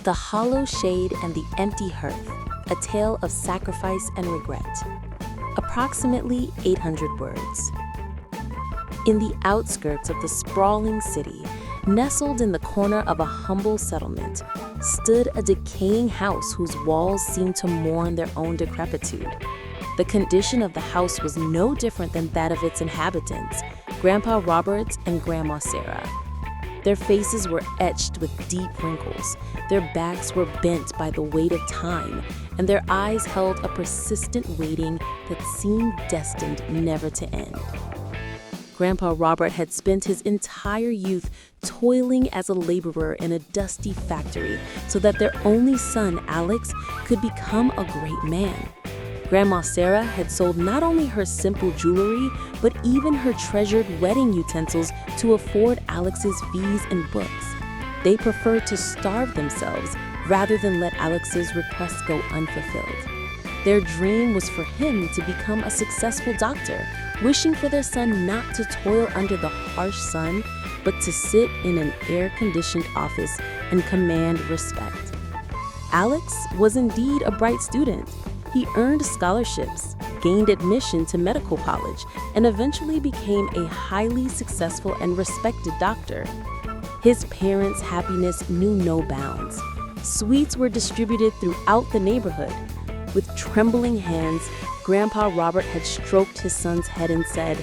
The Hollow Shade and the Empty Hearth, a tale of sacrifice and regret. Approximately 800 words. In the outskirts of the sprawling city, nestled in the corner of a humble settlement, stood a decaying house whose walls seemed to mourn their own decrepitude. The condition of the house was no different than that of its inhabitants, Grandpa Robert and Grandma Sarah. Their faces were etched with deep wrinkles, their backs were bent by the weight of time, and their eyes held a persistent waiting that seemed destined never to end. Grandpa Robert had spent his entire youth toiling as a laborer in a dusty factory so that their only son, Alex, could become a great man. Grandma Sarah had sold not only her simple jewelry, but even her treasured wedding utensils to afford Alex's fees and books. They preferred to starve themselves rather than let Alex's requests go unfulfilled. Their dream was for him to become a successful doctor, wishing for their son not to toil under the harsh sun, but to sit in an air-conditioned office and command respect. Alex was indeed a bright student. He earned scholarships, gained admission to medical college, and eventually became a highly successful and respected doctor. His parents' happiness knew no bounds. Sweets were distributed throughout the neighborhood. With trembling hands, Grandpa Robert had stroked his son's head and said,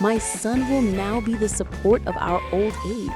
"My son will now be the support of our old age."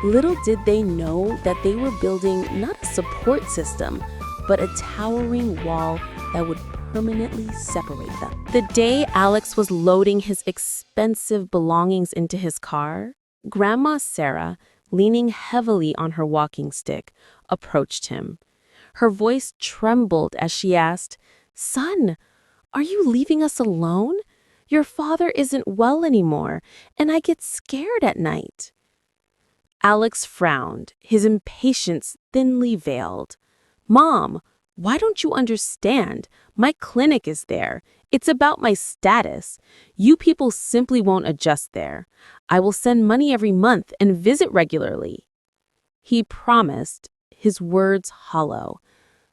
Little did they know that they were building not a support system, but a towering wall that would permanently separate them. The day Alex was loading his expensive belongings into his car, Grandma Sarah, leaning heavily on her walking stick, approached him. Her voice trembled as she asked, "Son, are you leaving us alone? Your father isn't well anymore, and I get scared at night." Alex frowned, his impatience thinly veiled. "Mom, why don't you understand? My clinic is there. It's about my status. You people simply won't adjust there. I will send money every month and visit regularly." He promised, his words hollow.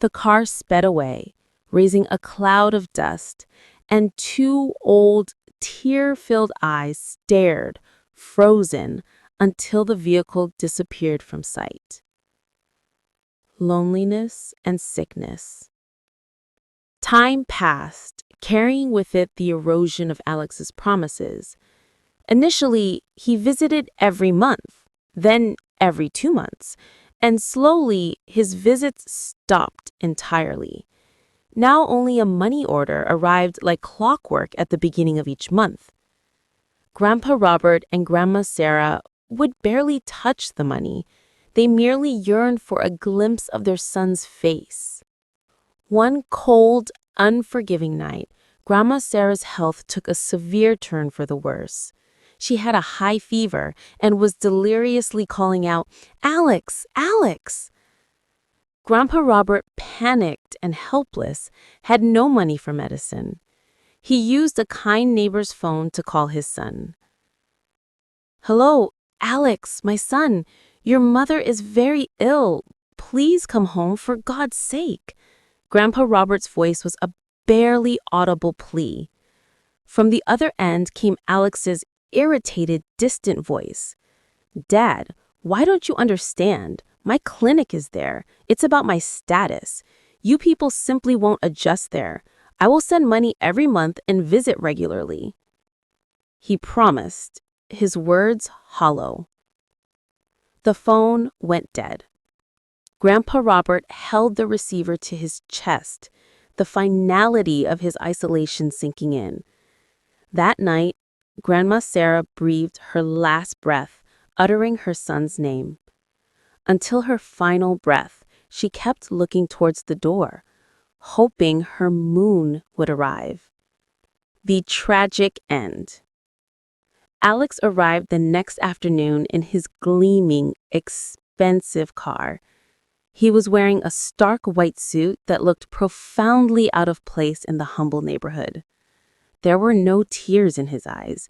The car sped away, raising a cloud of dust, and two old, tear-filled eyes stared, frozen, until the vehicle disappeared from sight. Loneliness and sickness. Time passed, carrying with it the erosion of Alex's promises. Initially, he visited every month, then every 2 months, and slowly his visits stopped entirely. Now only a money order arrived like clockwork at the beginning of each month. Grandpa Robert and Grandma Sarah would barely touch the money. They merely yearned for a glimpse of their son's face. One cold, unforgiving night, Grandma Sarah's health took a severe turn for the worse. She had a high fever and was deliriously calling out, "Alex, Alex!" Grandpa Robert, panicked and helpless, had no money for medicine. He used a kind neighbor's phone to call his son. "Hello, Alex, my son. Your mother is very ill. Please come home for God's sake." Grandpa Robert's voice was a barely audible plea. From the other end came Alex's irritated, distant voice. "Dad, why don't you understand? My clinic is there. It's about my status. You people simply won't adjust there. I will send money every month and visit regularly." He promised, his words hollow. The phone went dead. Grandpa Robert held the receiver to his chest, the finality of his isolation sinking in. That night, Grandma Sarah breathed her last breath, uttering her son's name. Until her final breath, she kept looking towards the door, hoping her moon would arrive. The tragic end. Alex arrived the next afternoon in his gleaming, expensive car. He was wearing a stark white suit that looked profoundly out of place in the humble neighborhood. There were no tears in his eyes,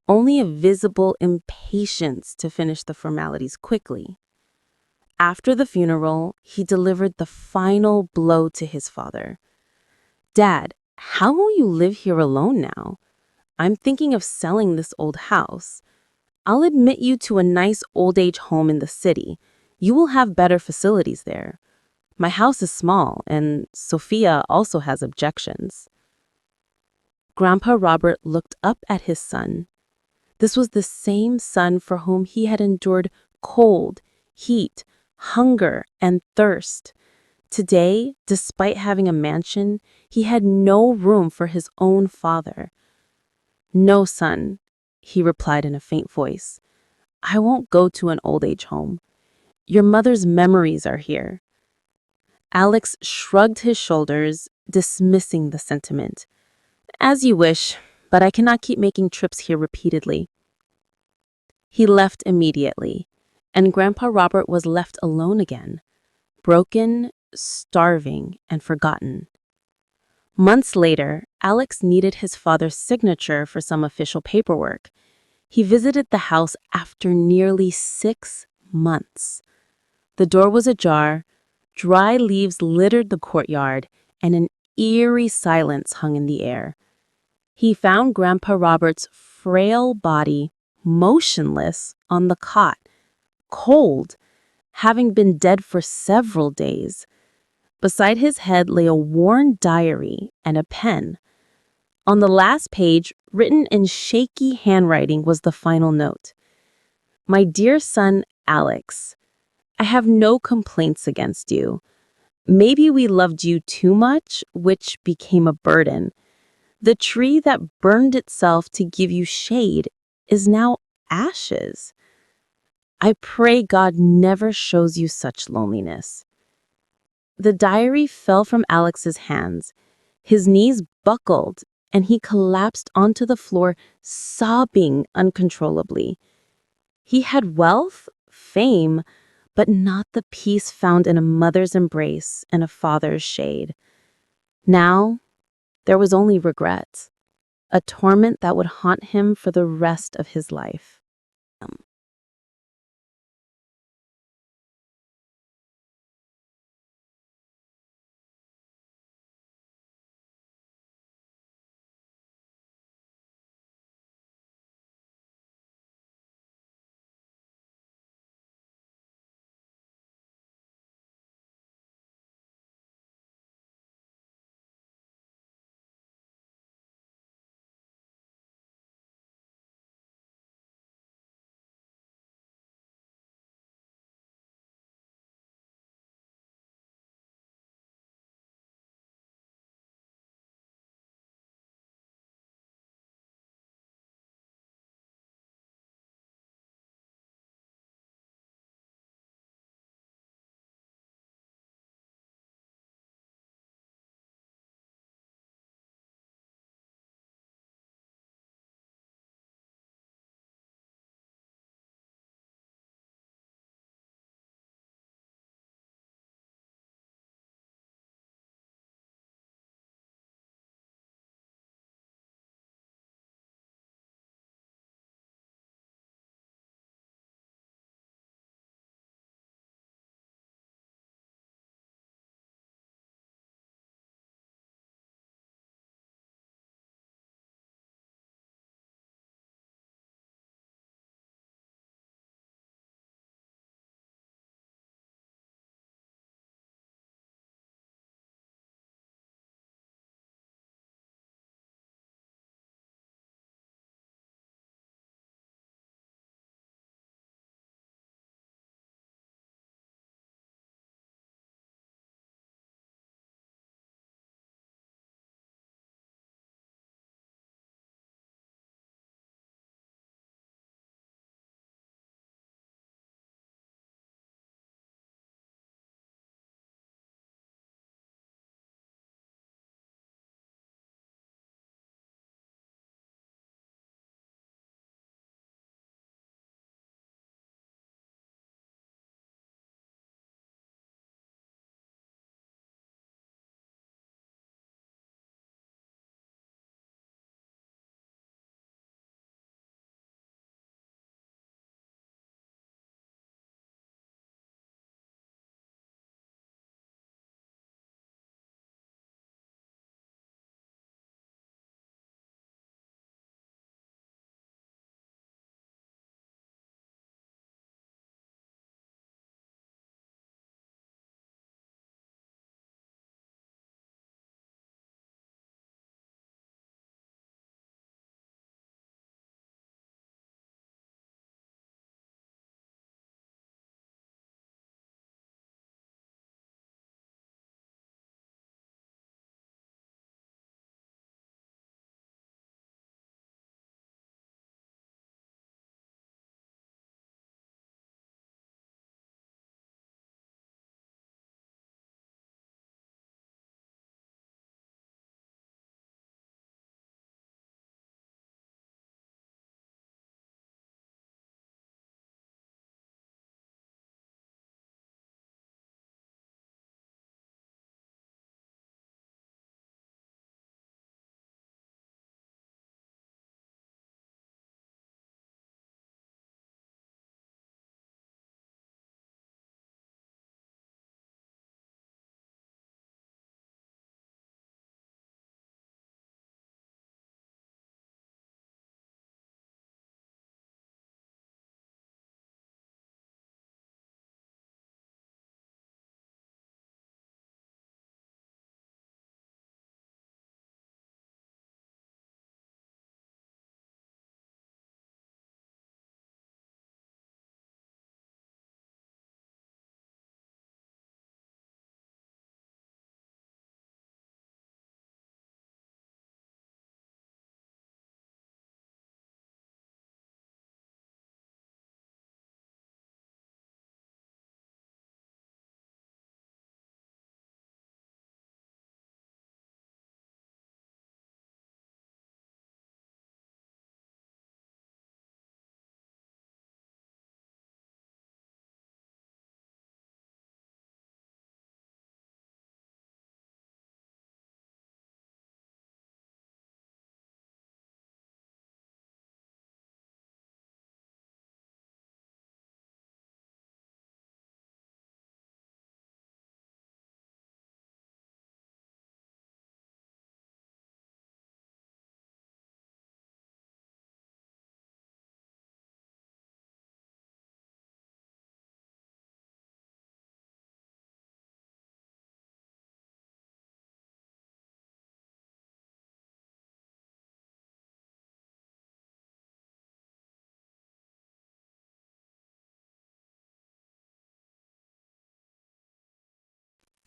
only a visible impatience to finish the formalities quickly. After the funeral, he delivered the final blow to his father. "Dad, how will you live here alone now? I'm thinking of selling this old house. I'll admit you to a nice old age home in the city. You will have better facilities there. My house is small, and Sophia also has objections." Grandpa Robert looked up at his son. This was the same son for whom he had endured cold, heat, hunger, and thirst. Today, despite having a mansion, he had no room for his own father. "No, son," he replied in a faint voice. "I won't go to an old age home. Your mother's memories are here." Alex shrugged his shoulders, dismissing the sentiment. "As you wish, but I cannot keep making trips here repeatedly." He left immediately, and Grandpa Robert was left alone again, broken, starving, and forgotten. Months later, Alex needed his father's signature for some official paperwork. He visited the house after nearly 6 months. The door was ajar, dry leaves littered the courtyard, and an eerie silence hung in the air. He found Grandpa Robert's frail body motionless on the cot, cold, having been dead for several days. Beside his head lay a worn diary and a pen. On the last page, written in shaky handwriting, was the final note. "My dear son, Alex, I have no complaints against you. Maybe we loved you too much, which became a burden. The tree that burned itself to give you shade is now ashes. I pray God never shows you such loneliness." The diary fell from Alex's hands. His knees buckled, and he collapsed onto the floor, sobbing uncontrollably. He had wealth, fame, but not the peace found in a mother's embrace and a father's shade. Now, there was only regret, a torment that would haunt him for the rest of his life.